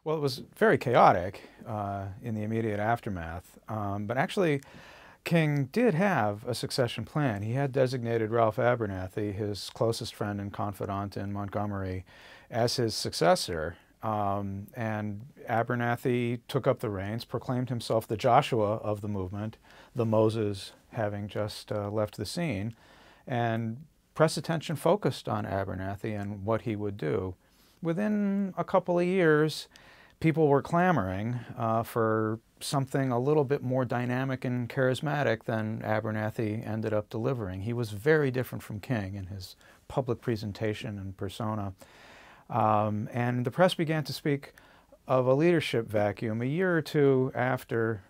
Well, it was very chaotic in the immediate aftermath, but actually King did have a succession plan. He had designated Ralph Abernathy, his closest friend and confidant in Montgomery, as his successor. And Abernathy took up the reins, proclaimed himself the Joshua of the movement, the Moses having just left the scene, and press attention focused on Abernathy and what he would do. Within a couple of years, people were clamoring for something a little bit more dynamic and charismatic than Abernathy ended up delivering. He was very different from King in his public presentation and persona. And the press began to speak of a leadership vacuum. A year or two after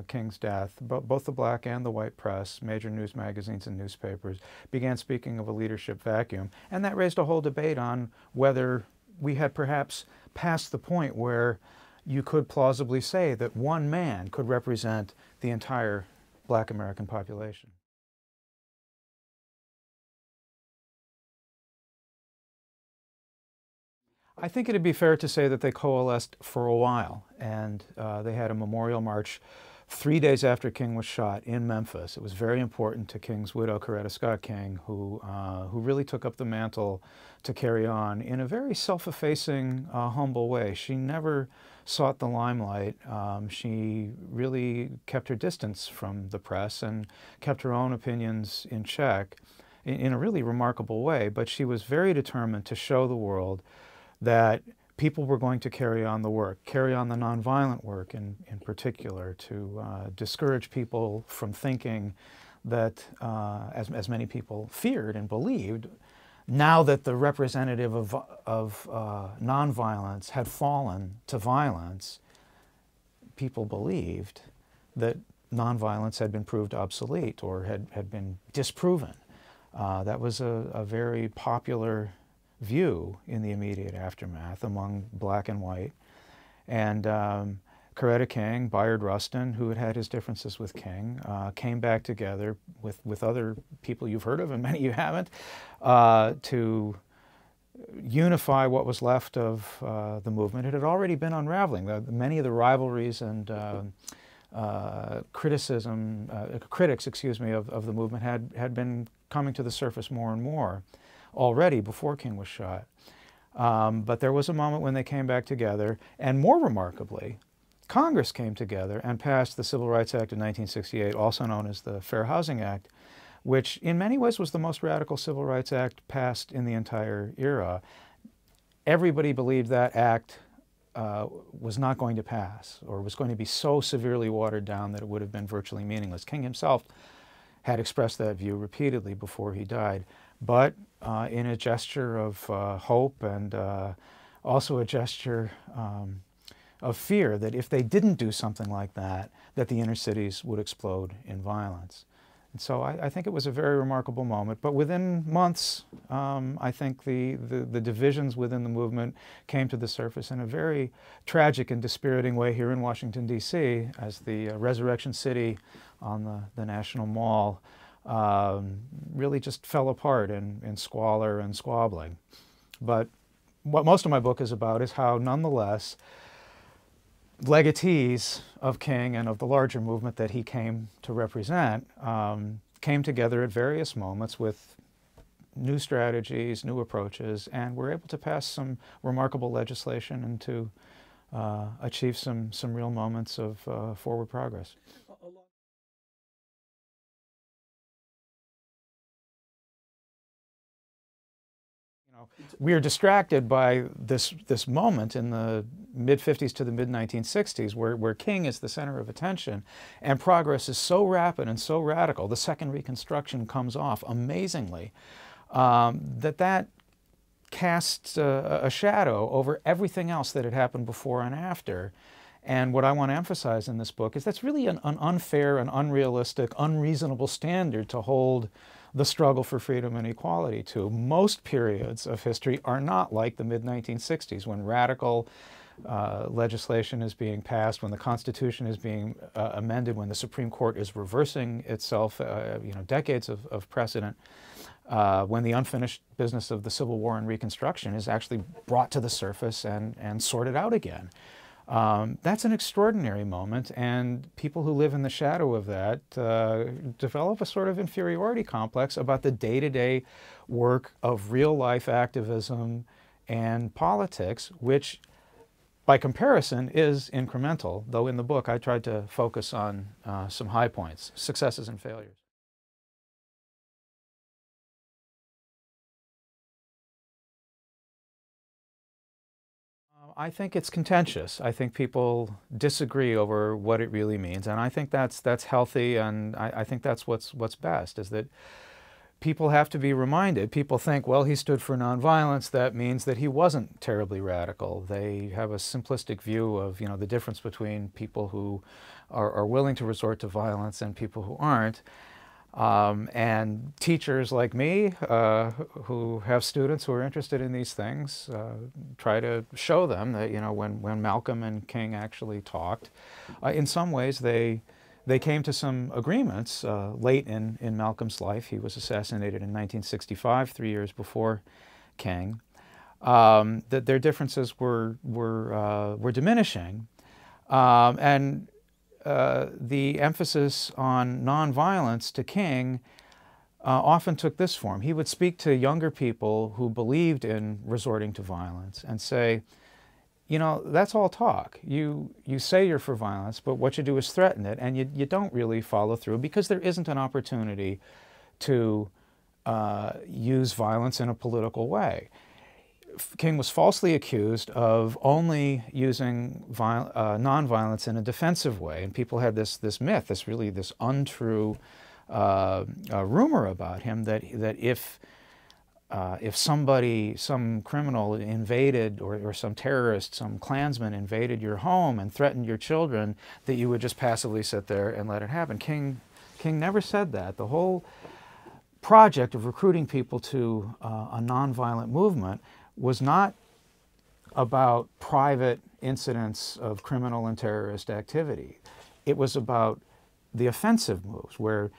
King's death, both the black and the white press, major news magazines and newspapers, began speaking of a leadership vacuum. And that raised a whole debate on whether we had perhaps passed the point where you could plausibly say that one man could represent the entire black American population. I think it'd be fair to say that they coalesced for a while, and they had a memorial march 3 days after King was shot in Memphis. It was very important to King's widow, Coretta Scott King, who really took up the mantle to carry on in a very self-effacing, humble way. She never sought the limelight. She really kept her distance from the press and kept her own opinions in check in a really remarkable way, but she was very determined to show the world that people were going to carry on the work, carry on the nonviolent work in particular, to discourage people from thinking that, as many people feared and believed, now that the representative of nonviolence had fallen to violence, people believed that nonviolence had been proved obsolete or had been disproven. That was a very popular view in the immediate aftermath among black and white. And Coretta King, Bayard Rustin, who had had his differences with King, came back together with other people you've heard of and many you haven't, to unify what was left of the movement. It had already been unraveling. Many of the rivalries and critics, excuse me, of the movement had been coming to the surface more and more already before King was shot. But there was a moment when they came back together, and more remarkably, Congress came together and passed the Civil Rights Act of 1968, also known as the Fair Housing Act, which in many ways was the most radical civil rights act passed in the entire era. Everybody believed that act was not going to pass, or was going to be so severely watered down that it would have been virtually meaningless. King himself had expressed that view repeatedly before he died. But in a gesture of hope and also a gesture of fear that if they didn't do something like that, that the inner cities would explode in violence. And so I think it was a very remarkable moment. But within months, I think the divisions within the movement came to the surface in a very tragic and dispiriting way here in Washington, D.C., as the Resurrection City on the National Mall really just fell apart in squalor and squabbling. But what most of my book is about is how, nonetheless, legatees of King and of the larger movement that he came to represent came together at various moments with new strategies, new approaches, and were able to pass some remarkable legislation and to achieve some real moments of forward progress. We are distracted by this moment in the mid-50s to the mid-1960s where King is the center of attention, and progress is so rapid and so radical. The Second Reconstruction comes off amazingly, that casts a shadow over everything else that had happened before and after. And what I want to emphasize in this book is that's really an unfair and unrealistic, unreasonable standard to hold the struggle for freedom and equality to. Most periods of history are not like the mid-1960s, when radical legislation is being passed, when the Constitution is being amended, when the Supreme Court is reversing itself, decades of precedent. when the unfinished business of the Civil War and Reconstruction is actually brought to the surface and sorted out again. That's an extraordinary moment, and people who live in the shadow of that develop a sort of inferiority complex about the day-to-day work of real-life activism and politics, which, by comparison, is incremental, though in the book I tried to focus on some high points, successes and failures. I think it's contentious. I think people disagree over what it really means, and I think that's healthy, and I think that's what's best, is that people have to be reminded. People think, well, he stood for nonviolence, that means that he wasn't terribly radical. They have a simplistic view of, you know, the difference between people who are willing to resort to violence and people who aren't. And teachers like me, who have students who are interested in these things, try to show them that, you know, when Malcolm and King actually talked, in some ways they came to some agreements late in Malcolm's life. He was assassinated in 1965, 3 years before King. That their differences were diminishing, and the emphasis on nonviolence to King often took this form. He would speak to younger people who believed in resorting to violence and say, you know, that's all talk. You say you're for violence, but what you do is threaten it, and you don't really follow through because there isn't an opportunity to use violence in a political way. King was falsely accused of only using nonviolence in a defensive way, and people had this myth, this untrue rumor about him that if somebody, some criminal invaded, or some terrorist, some Klansman invaded your home and threatened your children, that you would just passively sit there and let it happen. King never said that. The whole project of recruiting people to a nonviolent movement was not about private incidents of criminal and terrorist activity. It was about the offensive moves, where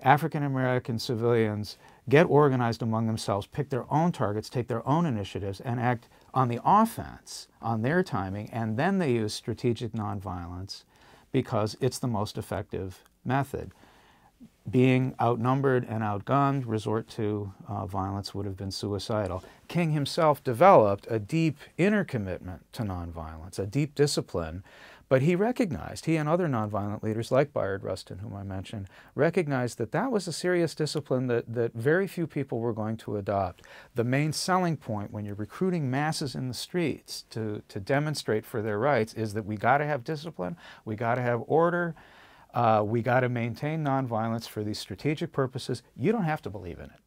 African American civilians get organized among themselves, pick their own targets, take their own initiatives, and act on the offense, on their timing, and then they use strategic nonviolence because it's the most effective method. Being outnumbered and outgunned, resort to violence would have been suicidal. King himself developed a deep inner commitment to nonviolence, a deep discipline, but he recognized, he and other nonviolent leaders like Bayard Rustin, whom I mentioned, recognized that that was a serious discipline that very few people were going to adopt. The main selling point when you're recruiting masses in the streets to demonstrate for their rights is that we got to have discipline, we got to have order, we got to maintain nonviolence for these strategic purposes. You don't have to believe in it.